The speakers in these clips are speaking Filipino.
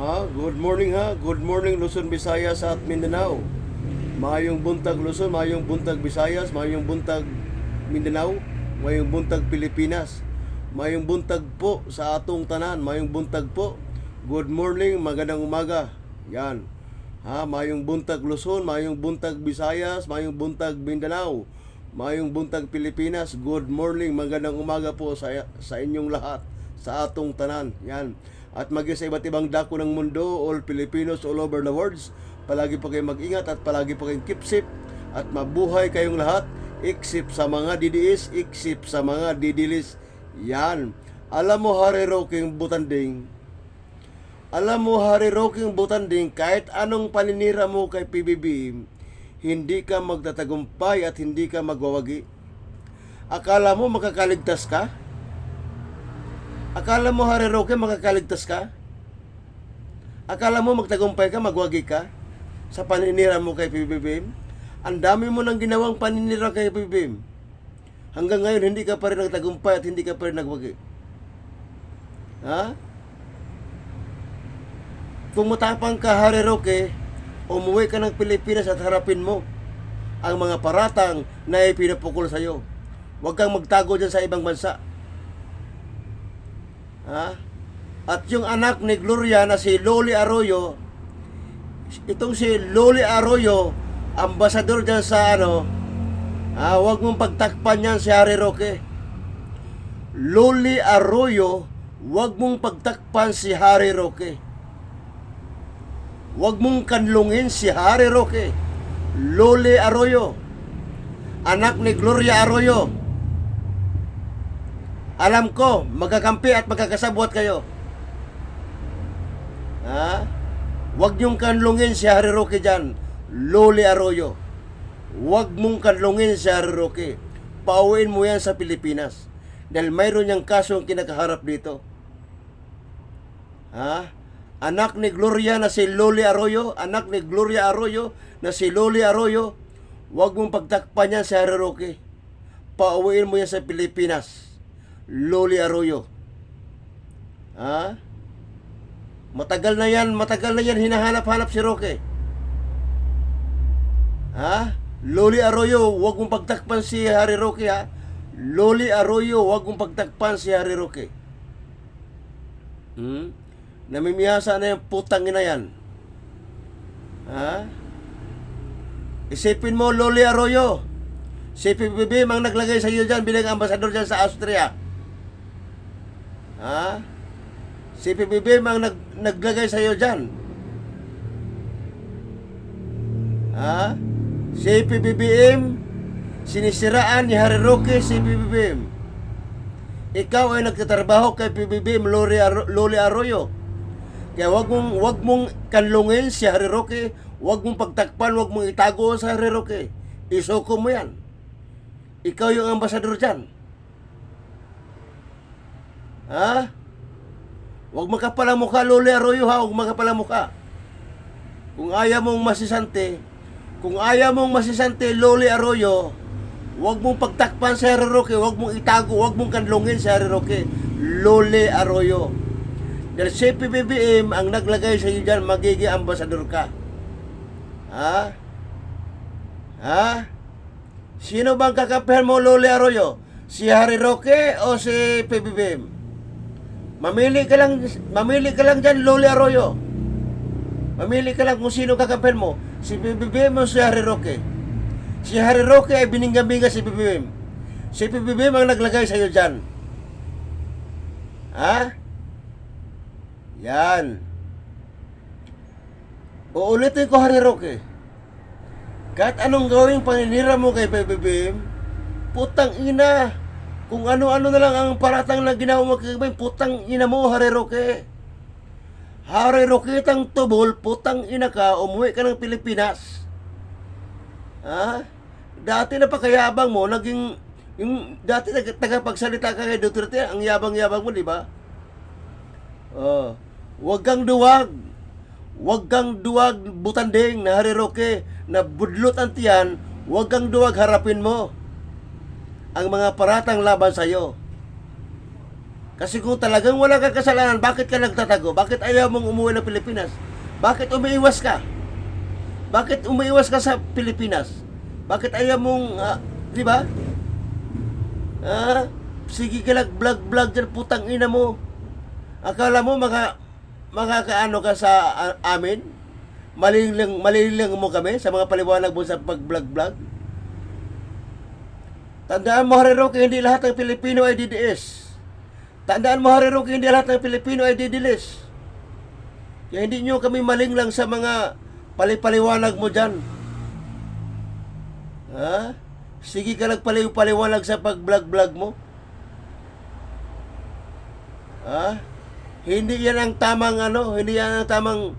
Good morning ha. Good morning Luzon, Visayas at Mindanao. Mayong buntag Luzon, mayong buntag Visayas, mayong buntag Mindanao, mayong buntag Pilipinas. Mayong buntag po sa atong tanan, mayong buntag po. Good morning, magandang umaga. Yan. Mayong buntag Luzon, mayong buntag Visayas, mayong buntag Mindanao, mayong buntag Pilipinas. Good morning, magandang umaga po sa inyong lahat, sa atong tanan. Yan. At maging sa iba't ibang dako ng mundo, all Filipinos all over the world, palagi po kayong mag-ingat at palagi po kayong keep safe at mabuhay kayong lahat, iksip sa mga didiis, iksip sa mga didilis. Yan. Alam mo, Hari Roking Butanding, kahit anong paninira mo kay PBB, hindi ka magtatagumpay at hindi ka magwawagi. Akala mo makakaligtas ka? Akala mo, Hari Roque, makakaligtas ka? Akala mo magtagumpay ka, magwagi ka sa paninira mo kay PBBM? Ang dami mo nang ginawang paninira kay PBBM. Hanggang ngayon, hindi ka pa rin nagtagumpay at hindi ka pa rin nagwagi. Kung matapang ka, Hari Roque, umuwi ka ng Pilipinas at harapin mo ang mga paratang na ipinapukol sa'yo. Huwag kang magtago dyan sa ibang bansa. At yung anak ni Gloria na si Loli Arroyo, itong si Loli Arroyo, ambasador dyan sa huwag mong pagtakpan yan si Hari Roque. Loli Arroyo, huwag mong pagtakpan si Hari Roque. Huwag mong kanlungin si Hari Roque. Loli Arroyo, anak ni Gloria Arroyo. Alam ko, magkakampi at magkakasabwat kayo. Huwag niyong kanlungin si Hari Roque dyan, Loli Arroyo. Huwag mong kanlungin si Hari Roque. Pauwiin mo yan sa Pilipinas. Dahil mayroon niyang kaso ang kinakaharap dito. Anak ni Gloria na si Loli Arroyo, huwag mong pagtakpan yan si Hari Roque. Pauwiin mo yan sa Pilipinas, Loli Arroyo. Matagal na yan hinahanap-hanap si Roque. Loli Arroyo, huwag mong pagtakpan si Hari Roque, Loli Arroyo, huwag mong pagtakpan si Hari Roque. Namimiyasa na yung putang ina yan. Isipin mo, Loli Arroyo, si PBB mang naglagay sa iyo dyan bilang ambasador dyan sa Austria. Si PBB mang naglagay sa iyo dyan. Si PBBM, sinisiraan ni Hari Roque si PBBM. Ikaw ay nagtatrabaho kay PBBM, Loli Arroyo. Kaya wag mong kanlungin si Hari Roque, wag mong pagtakpan, wag mong itago sa Hari Roque. Isoko mo yan. Ikaw yung ambasador dyan. Huwag makapalang mukha, Loli Arroyo, huwag makapalang mukha. Kung ayaw mong masisante, Loli Arroyo, huwag mong pagtakpan sa Hari Roque, huwag mong itago, huwag mong kanlungin sa Hari Roque, Loli Arroyo. Dahil si PBBM ang naglagay sa iyo dyan, magiging ambasador ka. Sino bang kakampihan mo, Loli Arroyo? Si Hari Roque o si PBBM? Mamili ka lang dyan, Loli Arroyo. Mamili ka lang kung sino kakampihan mo. Si PBBM o si Hari Roque? Si Hari Roque ay biningga-binga si PBBM. Si PBBM ang naglagay sa iyo dyan. Yan. Uulitin ko, Hari Roque. Kahit anong gawing paninira mo kay PBBM, putang ina. Kung ano-ano na lang ang paratang na ginawa mo kay PBBM, putang ina mo, Hari Roque. Hari Roque tang tubol, putang ina ka, umuwi ka ng Pilipinas. Dati na pakayabang mo, dati tagapagsalita ka kay Duterte, ang yabang-yabang mo, di ba? Huwag kang duwag, Butanding na Hari Roque, na budlot ang tiyan, huwag kang duwag, harapin mo ang mga paratang laban sa'yo. Kasi kung talagang wala kang kasalanan, bakit ka nagtatago? Bakit ayaw mong umuwi ng Pilipinas? Bakit umiiwas ka? Bakit umiiwas ka sa Pilipinas? Bakit ayaw mong, di ba? Sige ka lang, vlog dyan, putang ina mo. Akala mo makakaano ka sa amin? Malilang mo kami sa mga paliwanag mo sa pag-vlog. Tandaan mo, Harry Roque, hindi lahat ng Pilipino ay DDS. Tandaan mo, Harry Roque, hindi lahat ng Pilipino ay didilis. Kaya hindi nyo kami malinglang sa mga palipaliwanag mo dyan. Sige ka lang paliwanag sa pag-vlog mo. Hindi yan ang tamang hindi yan ang tamang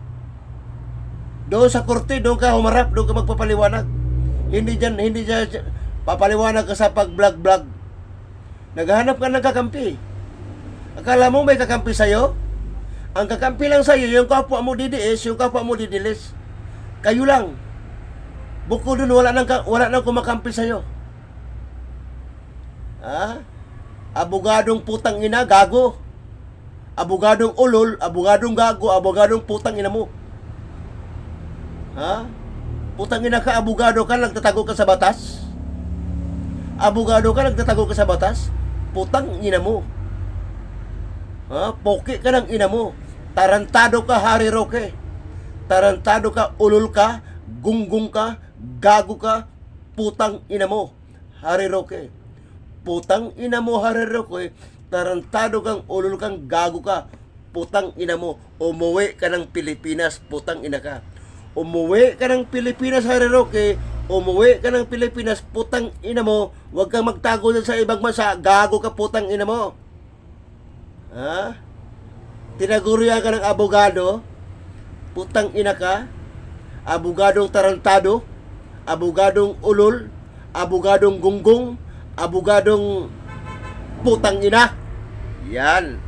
doon sa korte, doon ka humarap, doon ka magpapaliwanag. Hindi dyan papaliwanag ka sa pag-vlog. Naghahanap ka ng kakampi. Akala mo may kakampi sa'yo? Ang kakampi lang sa'yo, yung kapwa mo DDS, yung kapwa mo didilis. Kayo lang. Bukod doon, wala nang kumakampi sa'yo. Abogadong putang ina, gago. Abogadong ulol, abogadong gago, abogadong putang ina mo. Putang ina ka, abogado ka, nagtatago ka sa batas? Abogado ka, nagtatago ka sa batas? Putang ina mo. Poki ka ng ina mo. Tarantado ka, Harry Roque. Tarantado ka, ulol ka, gunggong ka, gago ka, putang ina mo, Harry Roque. Putang ina mo, Harry Roque. Tarantado kang, ulol kang, gago ka, putang ina mo. Umuwi ka ng Pilipinas, putang ina ka. Umuwi ka ng Pilipinas, Harry Roque. Umuwi ka ng Pilipinas, putang ina mo. Huwag kang magtago dyan sa ibang bansa, gago ka, putang ina mo. Tinagurihan ka ng abogado, putang ina ka. Abogadong tarantado, abogadong ulol, abogadong gunggong, abogadong putang ina. Yan.